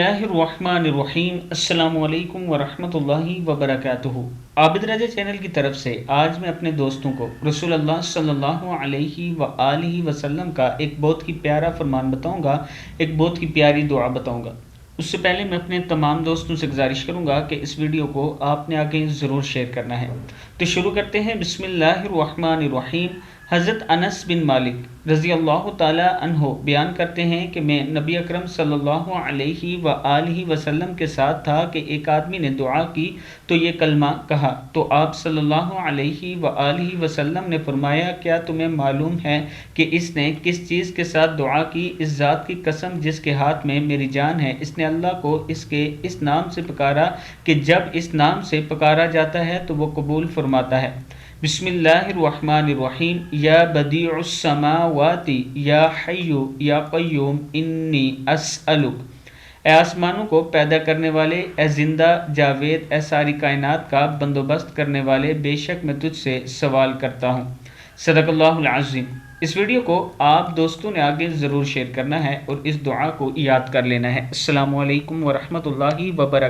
बिस्मिल्लाहिर्रहमानिर्रहीम। अस्सलामु अलैकुम वरहमतुल्लाहि वबरकातुहू। आबिद रजा चैनल की तरफ से आज मैं अपने दोस्तों को रसूलुल्लाह सल्लल्लाहु अलैहि व आलिहि वसल्लम का एक बहुत ही प्यारा फरमान बताऊंगा, एक बहुत ही प्यारी दुआ बताऊंगा। उससे पहले मैं अपने तमाम दोस्तों से गुजारिश करूंगा कि इस वीडियो को आपने आगे ज़रूर शेयर करना है। तो शुरू करते हैं। बिस्मिल्लाहिर्रहमानिर्रहीम। हज़रत अनस बिन मालिक रज़ी अल्लाह ताला अन्हो बयान करते हैं कि मैं नबी अकरम सल्लल्लाहु अलैहि व आलिहि वसल्लम के साथ था कि एक आदमी ने दुआ की तो ये कलमा कहा, तो आप सल्लल्लाहु अलैहि व आलिहि वसल्लम ने फरमाया, क्या तुम्हें मालूम है कि इसने किस चीज़ के साथ दुआ की? इस ज़ात की कसम जिसके हाथ में मेरी जान है, इसने अल्लाह को इसके इस नाम से पुकारा कि जब इस नाम से पुकारा जाता है तो वो कबूल फरमाता है। बिस्मिल्लाहिर्रहमानिर्रहीम। या बदीउस समावाति या हय्यु या क़य्यूम इन्नी अस्अलुक। ए आसमानों को पैदा करने वाले, ए जिंदा जावेद, ए सारी कायनात का बंदोबस्त करने वाले, बेशक मैं तुझसे सवाल करता हूँ। सदक़ल्लाहुल अज़ीम। इस वीडियो को आप दोस्तों ने आगे ज़रूर शेयर करना है और इस दुआ को याद कर लेना है। अस्सलामु अलैकुम वरहमतुल्लाहि वबरकातुहू।